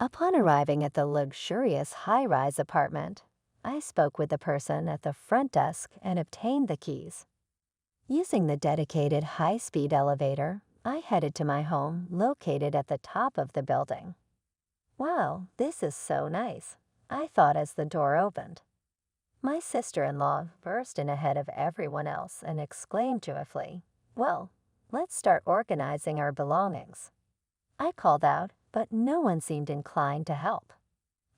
Upon arriving at the luxurious high-rise apartment, I spoke with the person at the front desk and obtained the keys. Using the dedicated high-speed elevator, I headed to my home located at the top of the building. "Wow, this is so nice," I thought as the door opened. My sister-in-law burst in ahead of everyone else and exclaimed joyfully, "Well, let's start organizing our belongings." I called out, but no one seemed inclined to help.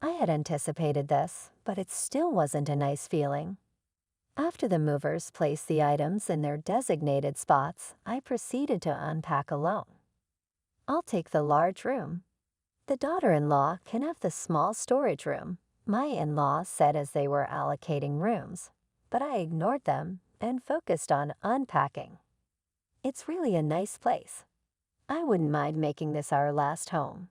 I had anticipated this, but it still wasn't a nice feeling. After the movers placed the items in their designated spots, I proceeded to unpack alone. "I'll take the large room. The daughter-in-law can have the small storage room," my in-laws said as they were allocating rooms, but I ignored them and focused on unpacking. "It's really a nice place. I wouldn't mind making this our last home."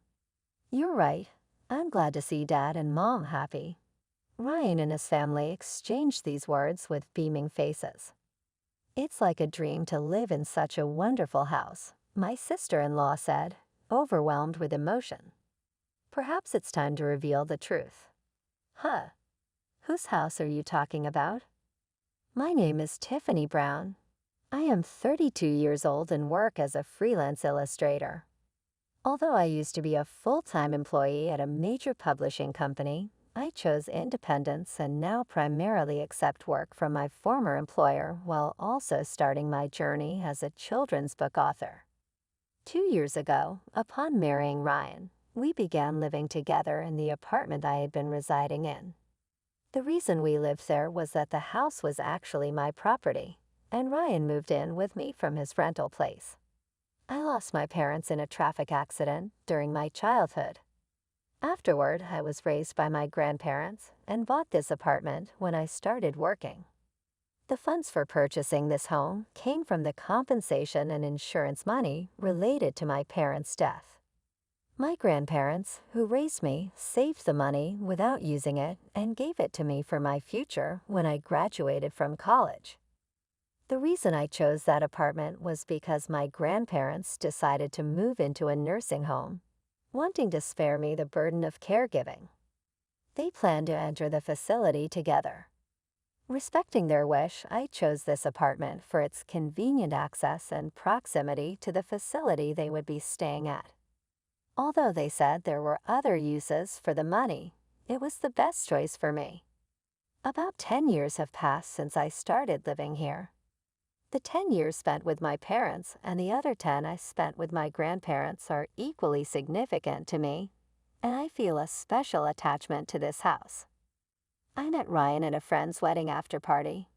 "You're right. I'm glad to see Dad and Mom happy." Ryan and his family exchanged these words with beaming faces. "It's like a dream to live in such a wonderful house," my sister-in-law said, overwhelmed with emotion. "Perhaps it's time to reveal the truth." "Huh? Whose house are you talking about?" "My name is Tiffany Brown. I am 32 years old and work as a freelance illustrator. Although I used to be a full-time employee at a major publishing company, I chose independence and now primarily accept work from my former employer while also starting my journey as a children's book author. 2 years ago, upon marrying Ryan, we began living together in the apartment I had been residing in. The reason we lived there was that the house was actually my property, and Ryan moved in with me from his rental place. I lost my parents in a traffic accident during my childhood. Afterward, I was raised by my grandparents and bought this apartment when I started working. The funds for purchasing this home came from the compensation and insurance money related to my parents' death. My grandparents, who raised me, saved the money without using it and gave it to me for my future when I graduated from college. The reason I chose that apartment was because my grandparents decided to move into a nursing home, wanting to spare me the burden of caregiving. They planned to enter the facility together. Respecting their wish, I chose this apartment for its convenient access and proximity to the facility they would be staying at. Although they said there were other uses for the money, it was the best choice for me. About 10 years have passed since I started living here. The 10 years spent with my parents and the other 10 I spent with my grandparents are equally significant to me, and I feel a special attachment to this house. I met Ryan at a friend's wedding after party.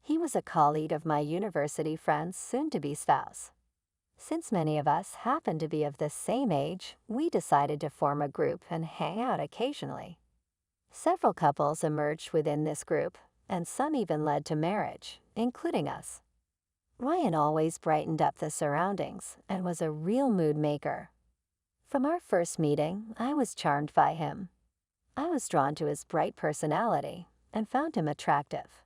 He was a colleague of my university friend's soon-to-be spouse. Since many of us happen to be of the same age, we decided to form a group and hang out occasionally. Several couples emerged within this group, and some even led to marriage, including us. Ryan always brightened up the surroundings and was a real mood maker. From our first meeting, I was charmed by him. I was drawn to his bright personality and found him attractive.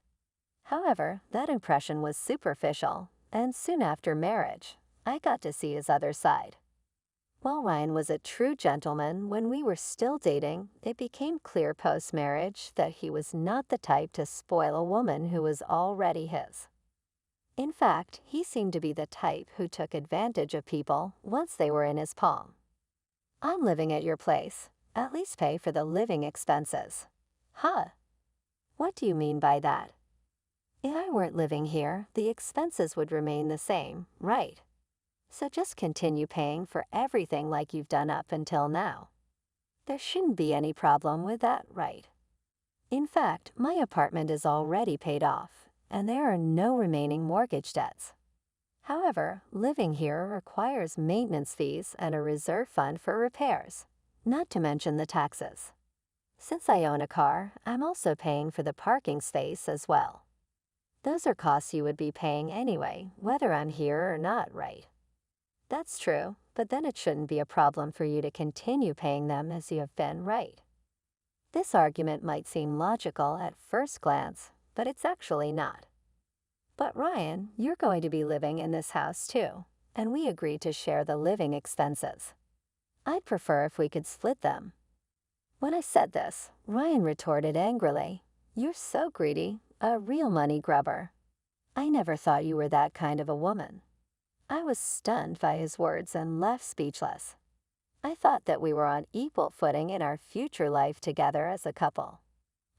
However, that impression was superficial, and soon after marriage, I got to see his other side. While Ryan was a true gentleman when we were still dating, it became clear post-marriage that he was not the type to spoil a woman who was already his. In fact, he seemed to be the type who took advantage of people once they were in his palm. "I'm living at your place. At least pay for the living expenses." "Huh? What do you mean by that?" "If I weren't living here, the expenses would remain the same, right? So just continue paying for everything like you've done up until now. There shouldn't be any problem with that, right? In fact, my apartment is already paid off, and there are no remaining mortgage debts. However, living here requires maintenance fees and a reserve fund for repairs, not to mention the taxes. Since I own a car, I'm also paying for the parking space as well. Those are costs you would be paying anyway, whether I'm here or not, right?" "That's true, but then it shouldn't be a problem for you to continue paying them as you have been, right?" This argument might seem logical at first glance, but it's actually not. "But Ryan, you're going to be living in this house too, and we agreed to share the living expenses. I'd prefer if we could split them. When I said this, Ryan retorted angrily, "You're so greedy, a real money grubber. I never thought you were that kind of a woman." I was stunned by his words and left speechless. I thought that we were on equal footing in our future life together as a couple.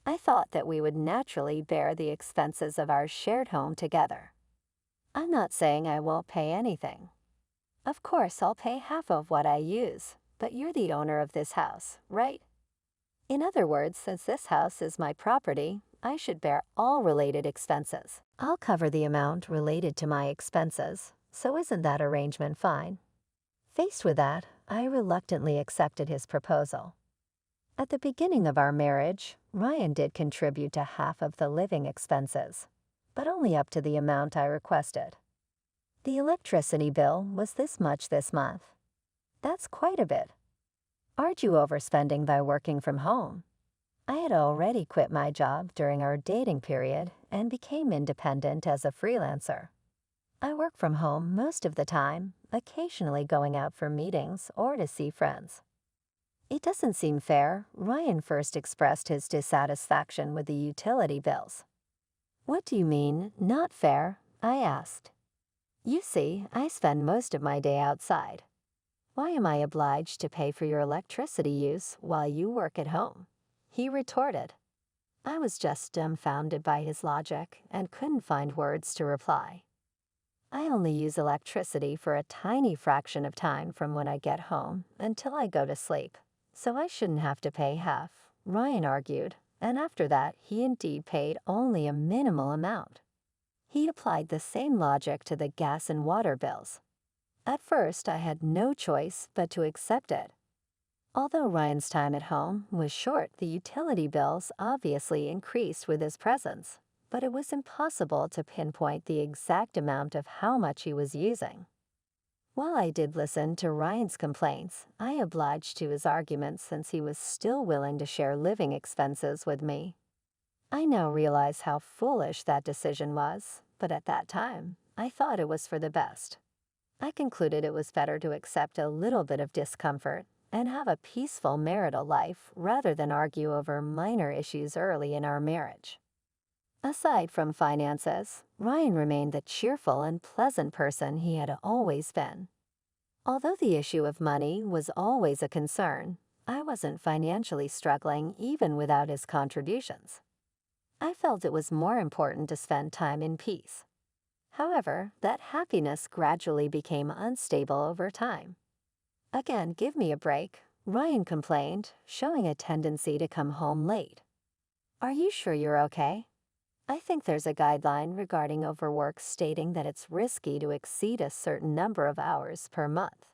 I thought that we would naturally bear the expenses of our shared home together. I'm not saying I won't pay anything. Of course, I'll pay half of what I use, but you're the owner of this house, right? In other words, since this house is my property, I should bear all related expenses. I'll cover the amount related to my expenses, so isn't that arrangement fine? Faced with that, I reluctantly accepted his proposal. At the beginning of our marriage, Ryan did contribute to half of the living expenses, but only up to the amount I requested. The electricity bill was this much this month. That's quite a bit. Aren't you overspending by working from home? I had already quit my job during our dating period and became independent as a freelancer. I work from home most of the time, occasionally going out for meetings or to see friends. It doesn't seem fair. Ryan first expressed his dissatisfaction with the utility bills. "What do you mean, not fair?" I asked. "You see, I spend most of my day outside. Why am I obliged to pay for your electricity use while you work at home?" he retorted. I was just dumbfounded by his logic and couldn't find words to reply. "I only use electricity for a tiny fraction of time from when I get home until I go to sleep, so I shouldn't have to pay half," Ryan argued, and after that he indeed paid only a minimal amount. He applied the same logic to the gas and water bills. At first, I had no choice but to accept it. Although Ryan's time at home was short, the utility bills obviously increased with his presence, but it was impossible to pinpoint the exact amount of how much he was using. While I did listen to Ryan's complaints, I obliged to his arguments since he was still willing to share living expenses with me. I now realize how foolish that decision was, but at that time, I thought it was for the best. I concluded it was better to accept a little bit of discomfort and have a peaceful marital life rather than argue over minor issues early in our marriage. Aside from finances, Ryan remained the cheerful and pleasant person he had always been. Although the issue of money was always a concern, I wasn't financially struggling even without his contributions. I felt it was more important to spend time in peace. However, that happiness gradually became unstable over time. "Again, give me a break," Ryan complained, showing a tendency to come home late. "Are you sure you're okay? I think there's a guideline regarding overwork stating that it's risky to exceed a certain number of hours per month.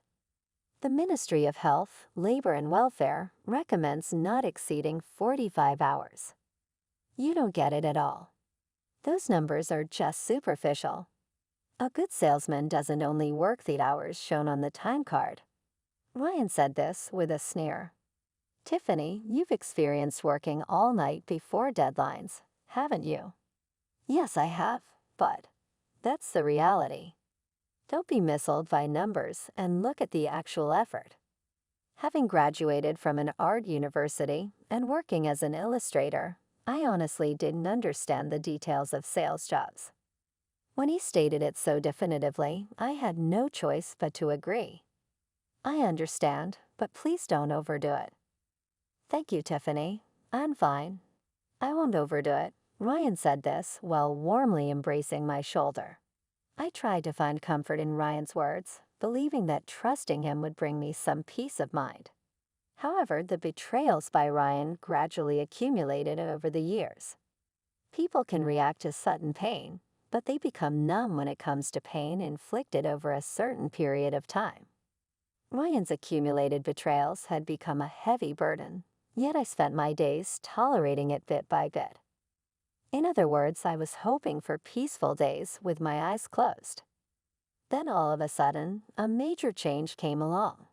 The Ministry of Health, Labor and Welfare recommends not exceeding 45 hours. You don't get it at all. Those numbers are just superficial. A good salesman doesn't only work the hours shown on the time card." Ryan said this with a sneer. "Tiffany, you've experienced working all night before deadlines, haven't you?" "Yes, I have, but that's the reality. Don't be misled by numbers and look at the actual effort." Having graduated from an art university and working as an illustrator, I honestly didn't understand the details of sales jobs. When he stated it so definitively, I had no choice but to agree. "I understand, but please don't overdo it." "Thank you, Tiffany. I'm fine. I won't overdo it." Ryan said this while warmly embracing my shoulder. I tried to find comfort in Ryan's words, believing that trusting him would bring me some peace of mind. However, the betrayals by Ryan gradually accumulated over the years. People can react to sudden pain, but they become numb when it comes to pain inflicted over a certain period of time. Ryan's accumulated betrayals had become a heavy burden, yet I spent my days tolerating it bit by bit. In other words, I was hoping for peaceful days with my eyes closed. Then all of a sudden, a major change came along.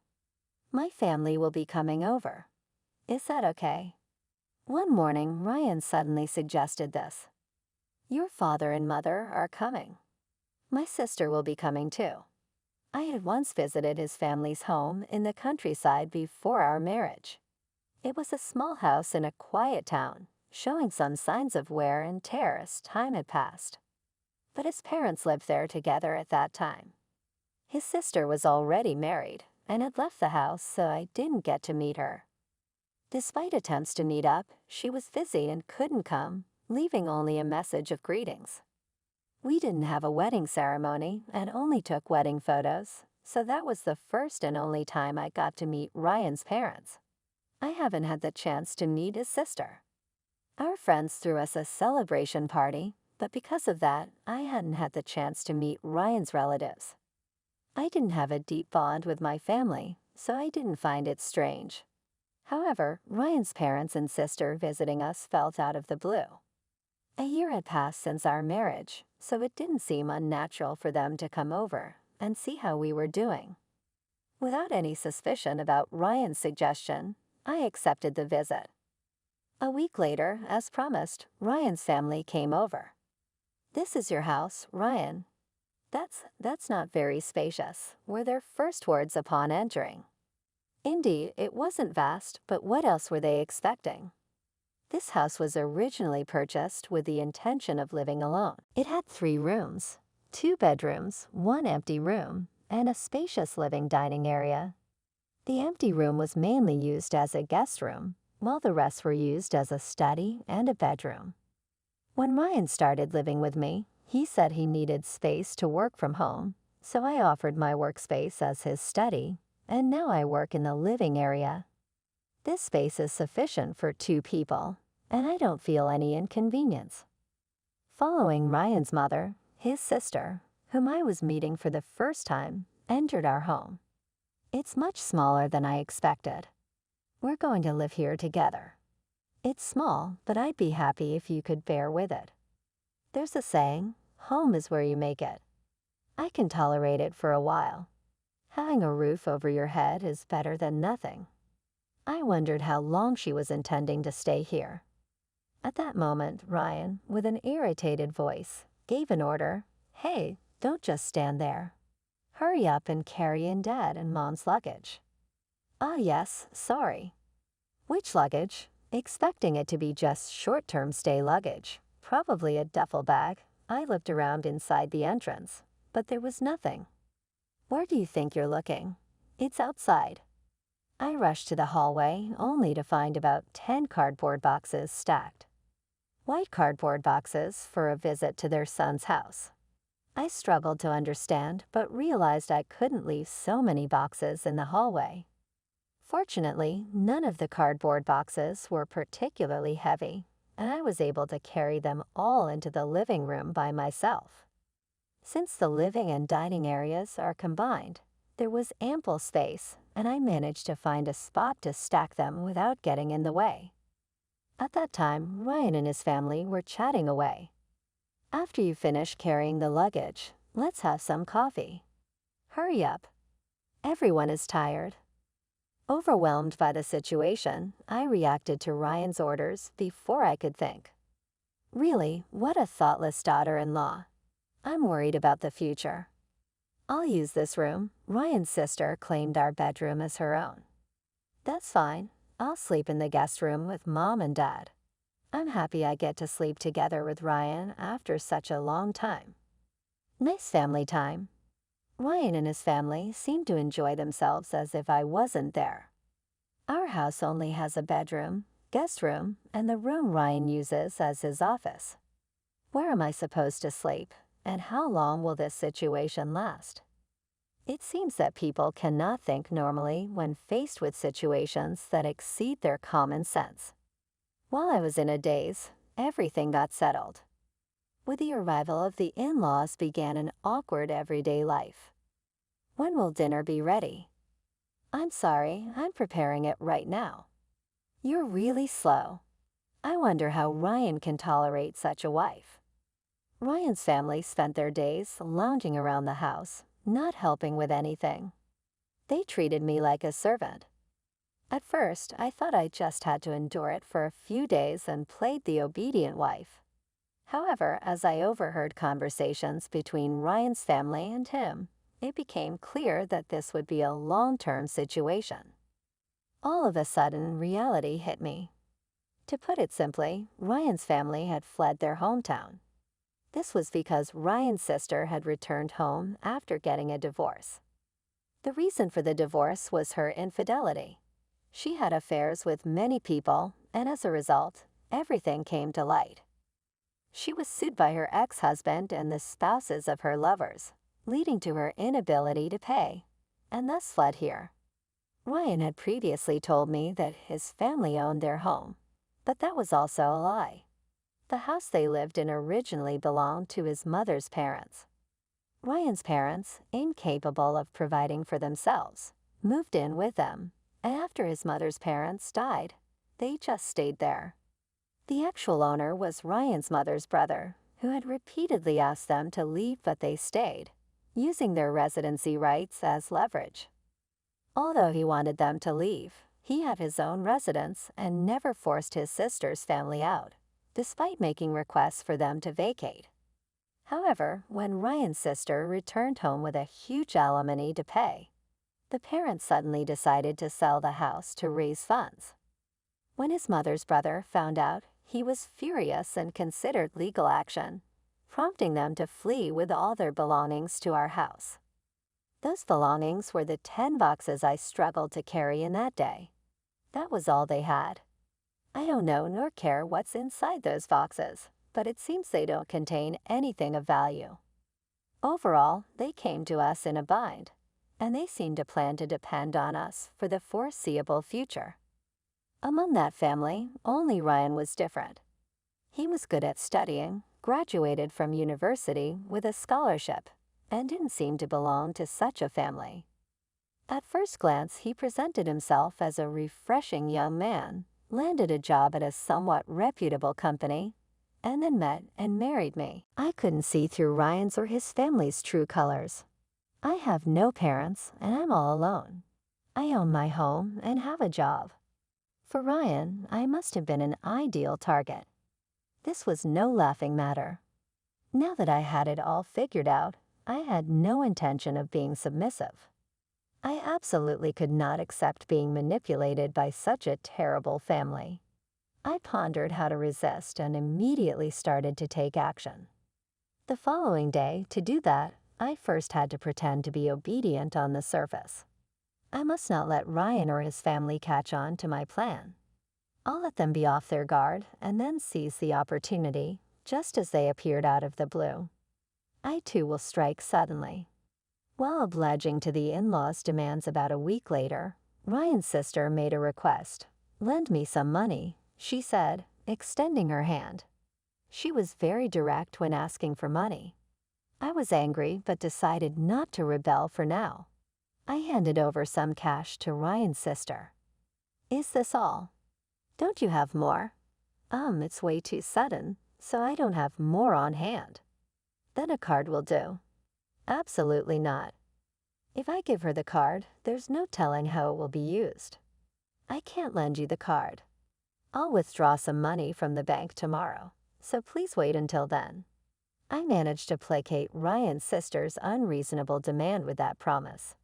"My family will be coming over. Is that okay?" One morning, Ryan suddenly suggested this. "Your father and mother are coming. My sister will be coming too." I had once visited his family's home in the countryside before our marriage. It was a small house in a quiet town, showing some signs of wear and tear as time had passed. But his parents lived there together at that time. His sister was already married and had left the house, so I didn't get to meet her. Despite attempts to meet up, she was busy and couldn't come, leaving only a message of greetings. We didn't have a wedding ceremony and only took wedding photos, so that was the first and only time I got to meet Ryan's parents. I haven't had the chance to meet his sister. Our friends threw us a celebration party, but because of that, I hadn't had the chance to meet Ryan's relatives. I didn't have a deep bond with my family, so I didn't find it strange. However, Ryan's parents and sister visiting us felt out of the blue. A year had passed since our marriage, so it didn't seem unnatural for them to come over and see how we were doing. Without any suspicion about Ryan's suggestion, I accepted the visit. A week later, as promised, Ryan's family came over. "This is your house, Ryan." That's not very spacious," were their first words upon entering. Indeed, it wasn't vast, but what else were they expecting? This house was originally purchased with the intention of living alone. It had 3 rooms, 2 bedrooms, 1 empty room, and a spacious living dining area. The empty room was mainly used as a guest room, while the rest were used as a study and a bedroom. When Ryan started living with me, he said he needed space to work from home, so I offered my workspace as his study, and now I work in the living area. This space is sufficient for 2 people, and I don't feel any inconvenience. Following Ryan's mother, his sister, whom I was meeting for the first time, entered our home. It's much smaller than I expected. We're going to live here together. It's small, but I'd be happy if you could bear with it. There's a saying, home is where you make it. I can tolerate it for a while. Having a roof over your head is better than nothing. I wondered how long she was intending to stay here. At that moment, Ryan, with an irritated voice, gave an order. "Hey, don't just stand there. Hurry up and carry in Dad and Mom's luggage." "Ah, yes, sorry." "Which luggage?" Expecting it to be just short-term stay luggage, probably a duffel bag, I looked around inside the entrance, but there was nothing. "Where do you think you're looking?" "It's outside." I rushed to the hallway, only to find about 10 cardboard boxes stacked. White cardboard boxes for a visit to their son's house. I struggled to understand, but realized I couldn't leave so many boxes in the hallway. Fortunately, none of the cardboard boxes were particularly heavy, and I was able to carry them all into the living room by myself. Since the living and dining areas are combined, there was ample space, and I managed to find a spot to stack them without getting in the way. At that time, Ryan and his family were chatting away. "After you finish carrying the luggage, let's have some coffee. Hurry up. Everyone is tired." Overwhelmed by the situation, I reacted to Ryan's orders before I could think. Really, what a thoughtless daughter-in-law. I'm worried about the future. "I'll use this room." Ryan's sister claimed our bedroom as her own. "That's fine. I'll sleep in the guest room with Mom and Dad. I'm happy I get to sleep together with Ryan after such a long time." Nice family time. Ryan and his family seemed to enjoy themselves as if I wasn't there. Our house only has a bedroom, guest room, and the room Ryan uses as his office. Where am I supposed to sleep, and how long will this situation last? It seems that people cannot think normally when faced with situations that exceed their common sense. While I was in a daze, everything got settled. With the arrival of the in-laws began an awkward everyday life. "When will dinner be ready?" "I'm sorry, I'm preparing it right now." "You're really slow." I wonder how Ryan can tolerate such a wife. Ryan's family spent their days lounging around the house, not helping with anything. They treated me like a servant. At first, I thought I just had to endure it for a few days and played the obedient wife. However, as I overheard conversations between Ryan's family and him, it became clear that this would be a long-term situation. All of a sudden, reality hit me. To put it simply, Ryan's family had fled their hometown. This was because Ryan's sister had returned home after getting a divorce. The reason for the divorce was her infidelity. She had affairs with many people, and as a result, everything came to light. She was sued by her ex-husband and the spouses of her lovers, leading to her inability to pay, and thus fled here. Ryan had previously told me that his family owned their home, but that was also a lie. The house they lived in originally belonged to his mother's parents. Ryan's parents, incapable of providing for themselves, moved in with them, and after his mother's parents died, they just stayed there. The actual owner was Ryan's mother's brother, who had repeatedly asked them to leave, but they stayed, using their residency rights as leverage. Although he wanted them to leave, he had his own residence and never forced his sister's family out, despite making requests for them to vacate. However, when Ryan's sister returned home with a huge alimony to pay, the parents suddenly decided to sell the house to raise funds. When his mother's brother found out, he was furious and considered legal action, prompting them to flee with all their belongings to our house. Those belongings were the 10 boxes I struggled to carry in that day. That was all they had. I don't know nor care what's inside those boxes, but it seems they don't contain anything of value. Overall, they came to us in a bind, and they seemed to plan to depend on us for the foreseeable future. Among that family, only Ryan was different. He was good at studying, graduated from university with a scholarship, and didn't seem to belong to such a family. At first glance, he presented himself as a refreshing young man, landed a job at a somewhat reputable company, and then met and married me. I couldn't see through Ryan's or his family's true colors. I have no parents, and I'm all alone. I own my home and have a job. For Ryan, I must have been an ideal target. This was no laughing matter. Now that I had it all figured out, I had no intention of being submissive. I absolutely could not accept being manipulated by such a terrible family. I pondered how to resist and immediately started to take action. The following day, to do that, I first had to pretend to be obedient on the surface. I must not let Ryan or his family catch on to my plan. I'll let them be off their guard and then seize the opportunity, just as they appeared out of the blue. I too will strike suddenly. While obliging to the in-laws' demands about a week later, Ryan's sister made a request. "Lend me some money," she said, extending her hand. She was very direct when asking for money. I was angry but decided not to rebel for now. I handed over some cash to Ryan's sister. "Is this all? Don't you have more?" It's way too sudden, so I don't have more on hand." "Then a card will do." "Absolutely not. If I give her the card, there's no telling how it will be used." "I can't lend you the card. I'll withdraw some money from the bank tomorrow, so please wait until then." I managed to placate Ryan's sister's unreasonable demand with that promise.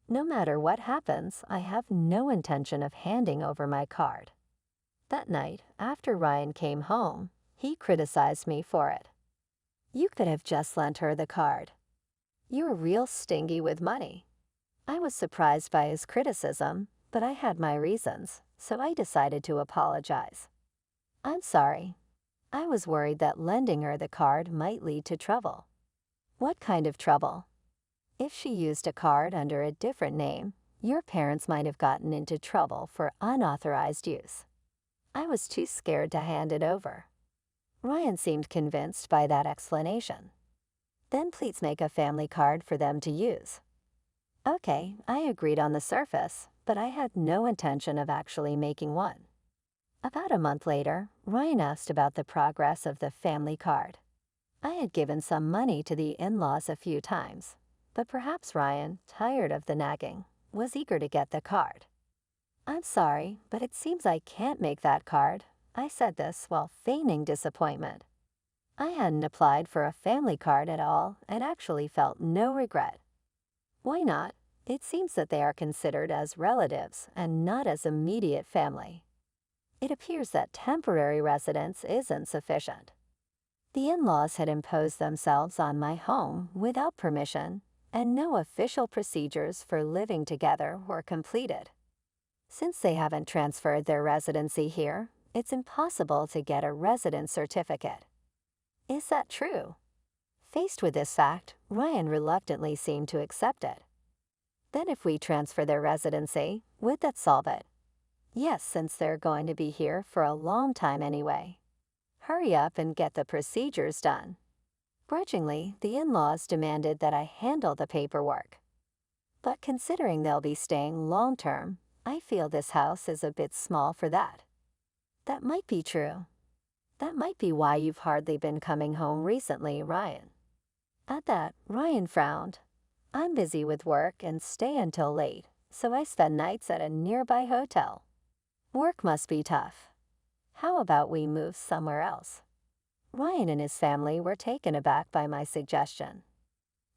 No matter what happens, I have no intention of handing over my card. That night, after Ryan came home, he criticized me for it. "You could have just lent her the card. You're real stingy with money." I was surprised by his criticism, but I had my reasons, so I decided to apologize. "I'm sorry. I was worried that lending her the card might lead to trouble." "What kind of trouble?" "If she used a card under a different name, your parents might have gotten into trouble for unauthorized use." I was too scared to hand it over. Ryan seemed convinced by that explanation. "Then please make a family card for them to use." Okay, I agreed on the surface, but I had no intention of actually making one. About a month later, Ryan asked about the progress of the family card. I had given some money to the in-laws a few times, but perhaps Ryan, tired of the nagging, was eager to get the card. "I'm sorry, but it seems I can't make that card." I said this while feigning disappointment. I hadn't applied for a family card at all and actually felt no regret. "Why not? It seems that they are considered as relatives and not as immediate family. It appears that temporary residence isn't sufficient. The in-laws had imposed themselves on my home without permission, and no official procedures for living together were completed. Since they haven't transferred their residency here, it's impossible to get a residence certificate. Is that true? Faced with this fact, Ryan reluctantly seemed to accept it. Then if we transfer their residency, would that solve it? Yes, since they're going to be here for a long time anyway. Hurry up and get the procedures done. Grudgingly, the in-laws demanded that I handle the paperwork. But considering they'll be staying long-term, I feel this house is a bit small for that. That might be true. That might be why you've hardly been coming home recently, Ryan. At that, Ryan frowned. I'm busy with work and stay until late, so I spend nights at a nearby hotel. Work must be tough. How about we move somewhere else? Ryan and his family were taken aback by my suggestion.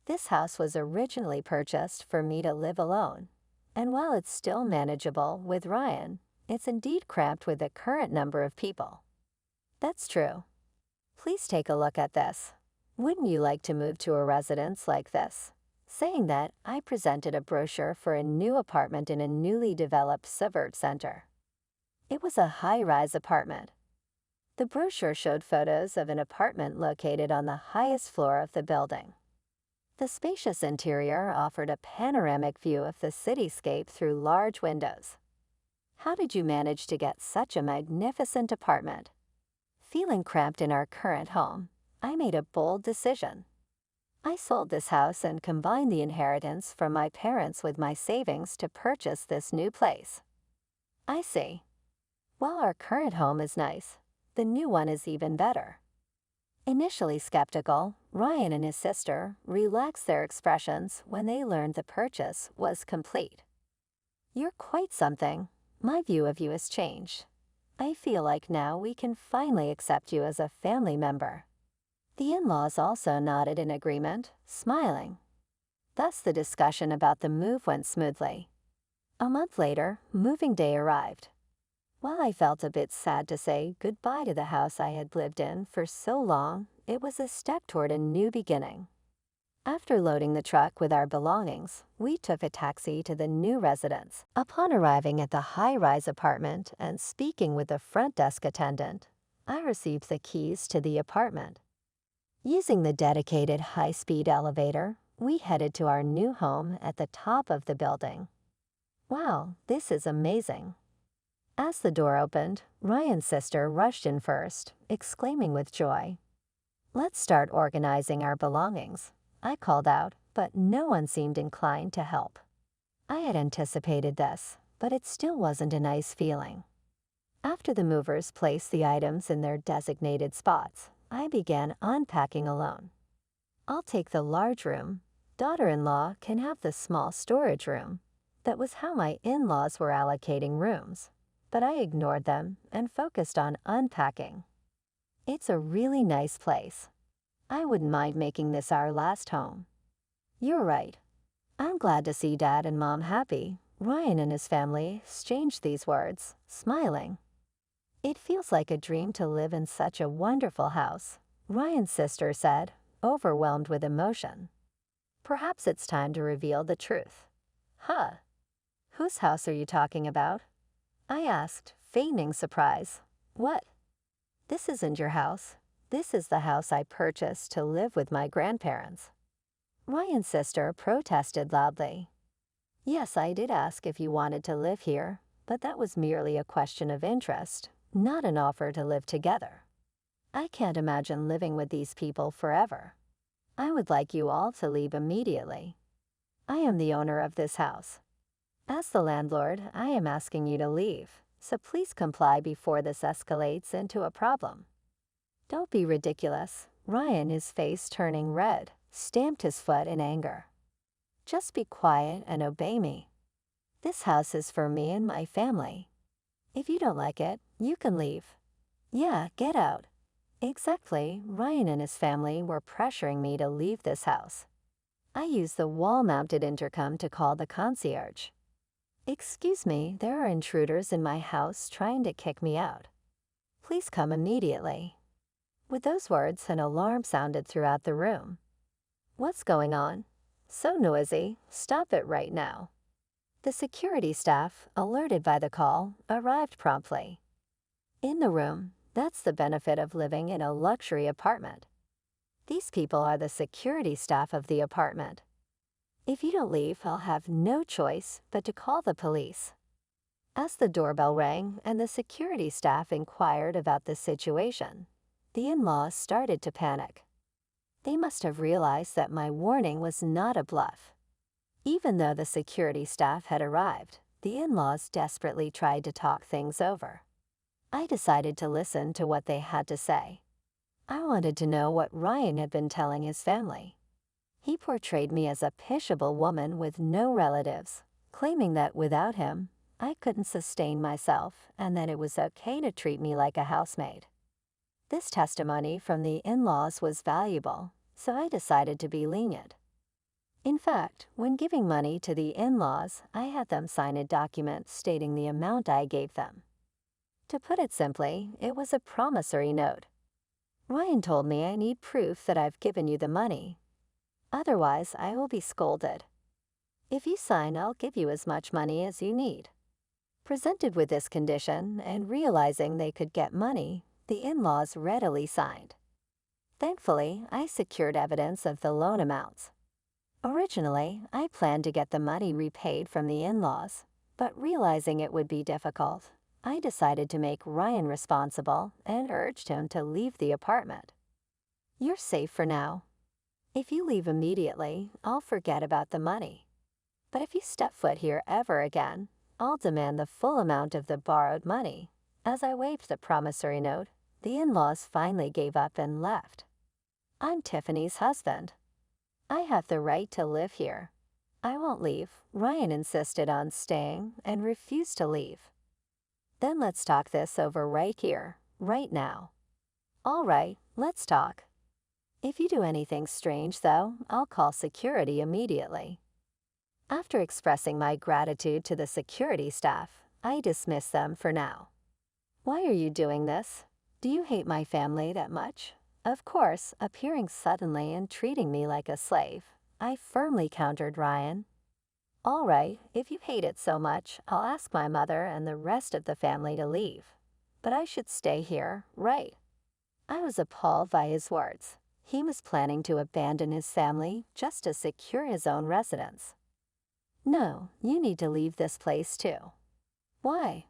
This house was originally purchased for me to live alone, and while it's still manageable with Ryan, it's indeed cramped with the current number of people. That's true. Please take a look at this. Wouldn't you like to move to a residence like this? Saying that, I presented a brochure for a new apartment in a newly developed suburb center. It was a high-rise apartment. The brochure showed photos of an apartment located on the highest floor of the building. The spacious interior offered a panoramic view of the cityscape through large windows. How did you manage to get such a magnificent apartment? Feeling cramped in our current home, I made a bold decision. I sold this house and combined the inheritance from my parents with my savings to purchase this new place. I see. While our current home is nice, the new one is even better. Initially skeptical, Ryan and his sister relaxed their expressions when they learned the purchase was complete. You're quite something. My view of you has changed. I feel like now we can finally accept you as a family member. The in-laws also nodded in agreement, smiling. Thus the discussion about the move went smoothly. A month later, moving day arrived. While I felt a bit sad to say goodbye to the house I had lived in for so long, it was a step toward a new beginning. After loading the truck with our belongings, we took a taxi to the new residence. Upon arriving at the high-rise apartment and speaking with the front desk attendant, I received the keys to the apartment. Using the dedicated high-speed elevator, we headed to our new home at the top of the building. Wow, this is amazing. As the door opened, Ryan's sister rushed in first, exclaiming with joy. Let's start organizing our belongings, I called out, but no one seemed inclined to help. I had anticipated this, but it still wasn't a nice feeling. After the movers placed the items in their designated spots, I began unpacking alone. I'll take the large room. Daughter-in-law can have the small storage room. That was how my in-laws were allocating rooms. But I ignored them and focused on unpacking. It's a really nice place. I wouldn't mind making this our last home. You're right. I'm glad to see Dad and Mom happy. Ryan and his family exchanged these words, smiling. It feels like a dream to live in such a wonderful house, Ryan's sister said, overwhelmed with emotion. Perhaps it's time to reveal the truth. Huh? Whose house are you talking about? I asked, feigning surprise. What? This isn't your house. This is the house I purchased to live with my grandparents. Ryan's sister protested loudly. Yes, I did ask if you wanted to live here, but that was merely a question of interest, not an offer to live together. I can't imagine living with these people forever. I would like you all to leave immediately. I am the owner of this house. As the landlord, I am asking you to leave, so please comply before this escalates into a problem. Don't be ridiculous. Ryan, his face turning red, stamped his foot in anger. Just be quiet and obey me. This house is for me and my family. If you don't like it, you can leave. Yeah, get out. Exactly, Ryan and his family were pressuring me to leave this house. I used the wall-mounted intercom to call the concierge. "Excuse me, there are intruders in my house trying to kick me out. Please come immediately." With those words, an alarm sounded throughout the room. "What's going on? So noisy, stop it right now." The security staff, alerted by the call, arrived promptly. In the room, that's the benefit of living in a luxury apartment. These people are the security staff of the apartment. If you don't leave, I'll have no choice but to call the police. As the doorbell rang and the security staff inquired about the situation, the in-laws started to panic. They must have realized that my warning was not a bluff. Even though the security staff had arrived, the in-laws desperately tried to talk things over. I decided to listen to what they had to say. I wanted to know what Ryan had been telling his family. He portrayed me as a pitiable woman with no relatives, claiming that without him, I couldn't sustain myself and that it was okay to treat me like a housemaid. This testimony from the in-laws was valuable, so I decided to be lenient. In fact, when giving money to the in-laws, I had them sign a document stating the amount I gave them. To put it simply, it was a promissory note. "Ryan told me I need proof that I've given you the money. Otherwise, I will be scolded. If you sign, I'll give you as much money as you need." Presented with this condition and realizing they could get money, the in-laws readily signed. Thankfully, I secured evidence of the loan amounts. Originally, I planned to get the money repaid from the in-laws, but realizing it would be difficult, I decided to make Ryan responsible and urged him to leave the apartment. "You're safe for now. If you leave immediately, I'll forget about the money. But if you step foot here ever again, I'll demand the full amount of the borrowed money." As I waved the promissory note, the in-laws finally gave up and left. "I'm Tiffany's husband. I have the right to live here. I won't leave." Ryan insisted on staying and refused to leave. "Then let's talk this over right here, right now." "All right, let's talk. If you do anything strange, though, I'll call security immediately." After expressing my gratitude to the security staff, I dismissed them for now. "Why are you doing this? Do you hate my family that much?" Of course, appearing suddenly and treating me like a slave, I firmly countered Ryan. "All right, if you hate it so much, I'll ask my mother and the rest of the family to leave. But I should stay here, right?" I was appalled by his words. He was planning to abandon his family just to secure his own residence. "No, you need to leave this place too." "Why?"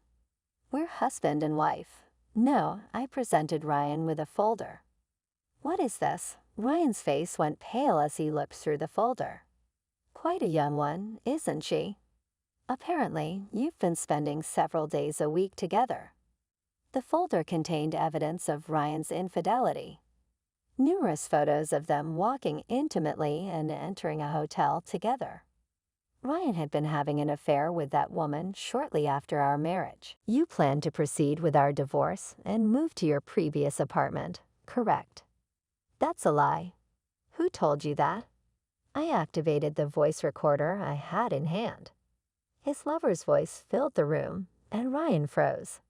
"We're husband and wife." "No," I presented Ryan with a folder. "What is this?" Ryan's face went pale as he looked through the folder. "Quite a young one, isn't she? Apparently, you've been spending several days a week together." The folder contained evidence of Ryan's infidelity. Numerous photos of them walking intimately and entering a hotel together. Ryan had been having an affair with that woman shortly after our marriage. "You plan to proceed with our divorce and move to your previous apartment, correct?" "That's a lie." "Who told you that?" I activated the voice recorder I had in hand. His lover's voice filled the room, and Ryan froze.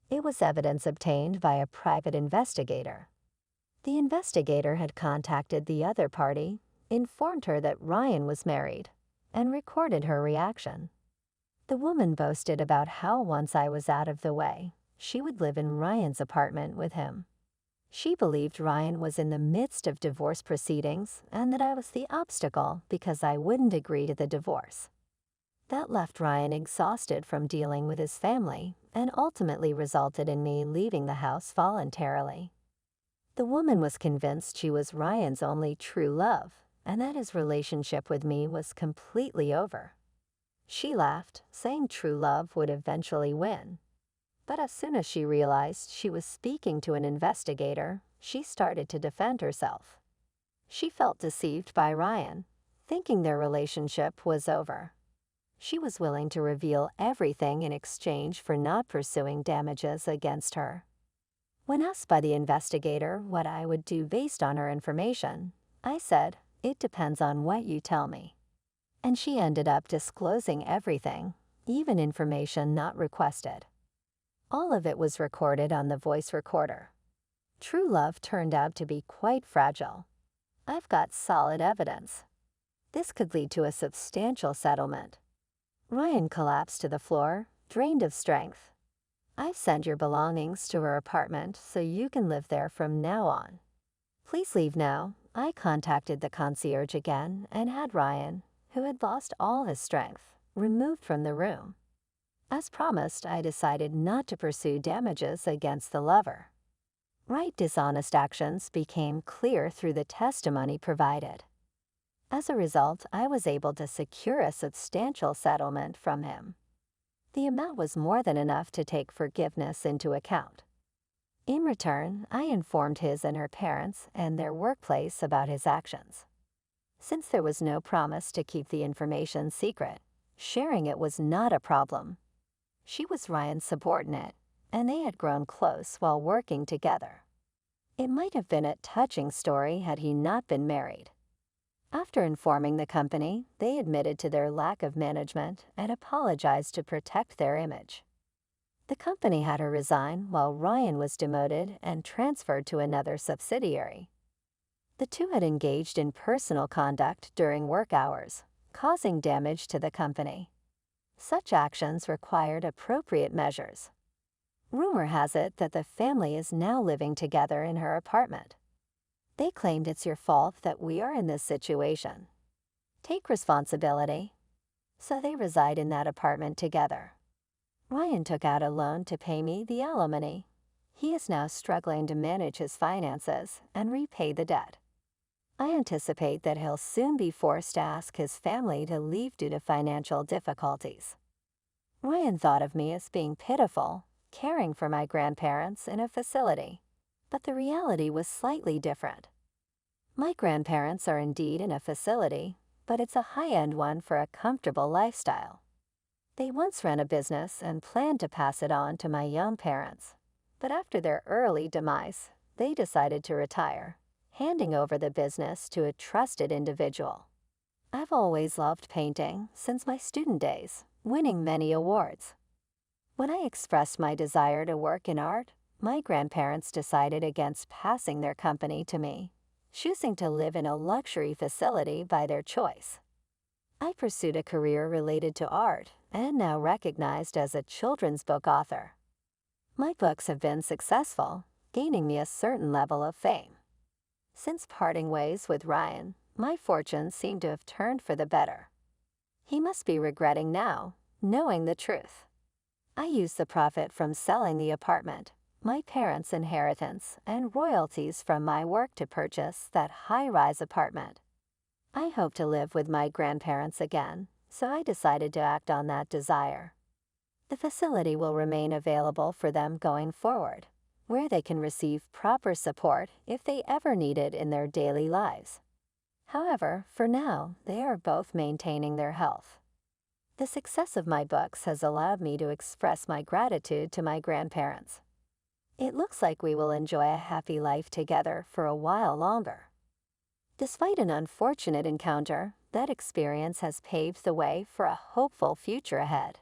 It was evidence obtained by a private investigator. The investigator had contacted the other party, informed her that Ryan was married, and recorded her reaction. The woman boasted about how once I was out of the way, she would live in Ryan's apartment with him. She believed Ryan was in the midst of divorce proceedings and that I was the obstacle because I wouldn't agree to the divorce. That left Ryan exhausted from dealing with his family and ultimately resulted in me leaving the house voluntarily. The woman was convinced she was Ryan's only true love and that his relationship with me was completely over. She laughed, saying true love would eventually win. But as soon as she realized she was speaking to an investigator, she started to defend herself. She felt deceived by Ryan, thinking their relationship was over. She was willing to reveal everything in exchange for not pursuing damages against her. When asked by the investigator what I would do based on her information, I said, It depends on what you tell me. And she ended up disclosing everything, even information not requested. All of it was recorded on the voice recorder. True love turned out to be quite fragile. I've got solid evidence. This could lead to a substantial settlement. Ryan collapsed to the floor, drained of strength. I've sent your belongings to her apartment so you can live there from now on. Please leave now. I contacted the concierge again and had Ryan, who had lost all his strength, removed from the room. As promised, I decided not to pursue damages against the lover. Right dishonest actions became clear through the testimony provided. As a result, I was able to secure a substantial settlement from him. The amount was more than enough to take forgiveness into account. In return, I informed his and her parents and their workplace about his actions. Since there was no promise to keep the information secret, sharing it was not a problem. She was Ryan's subordinate, and they had grown close while working together. It might have been a touching story had he not been married. After informing the company, they admitted to their lack of management and apologized to protect their image. The company had her resign while Ryan was demoted and transferred to another subsidiary. The two had engaged in personal conduct during work hours, causing damage to the company. Such actions required appropriate measures. Rumor has it that the family is now living together in her apartment. They claimed it's your fault that we are in this situation. Take responsibility. So they reside in that apartment together. Ryan took out a loan to pay me the alimony. He is now struggling to manage his finances and repay the debt. I anticipate that he'll soon be forced to ask his family to leave due to financial difficulties. Ryan thought of me as being pitiful, caring for my grandparents in a facility, but the reality was slightly different. My grandparents are indeed in a facility, but it's a high-end one for a comfortable lifestyle. They once ran a business and planned to pass it on to my young parents, but after their early demise, they decided to retire, handing over the business to a trusted individual. I've always loved painting since my student days, winning many awards. When I expressed my desire to work in art, my grandparents decided against passing their company to me, choosing to live in a luxury facility by their choice. I pursued a career related to art and now recognized as a children's book author. My books have been successful, gaining me a certain level of fame. Since parting ways with Ryan, my fortunes seem to have turned for the better. He must be regretting now, knowing the truth. I used the profit from selling the apartment, my parents' inheritance, and royalties from my work to purchase that high-rise apartment. I hope to live with my grandparents again, so I decided to act on that desire. The facility will remain available for them going forward, where they can receive proper support if they ever need it in their daily lives. However, for now, they are both maintaining their health. The success of my books has allowed me to express my gratitude to my grandparents. It looks like we will enjoy a happy life together for a while longer. Despite an unfortunate encounter, that experience has paved the way for a hopeful future ahead.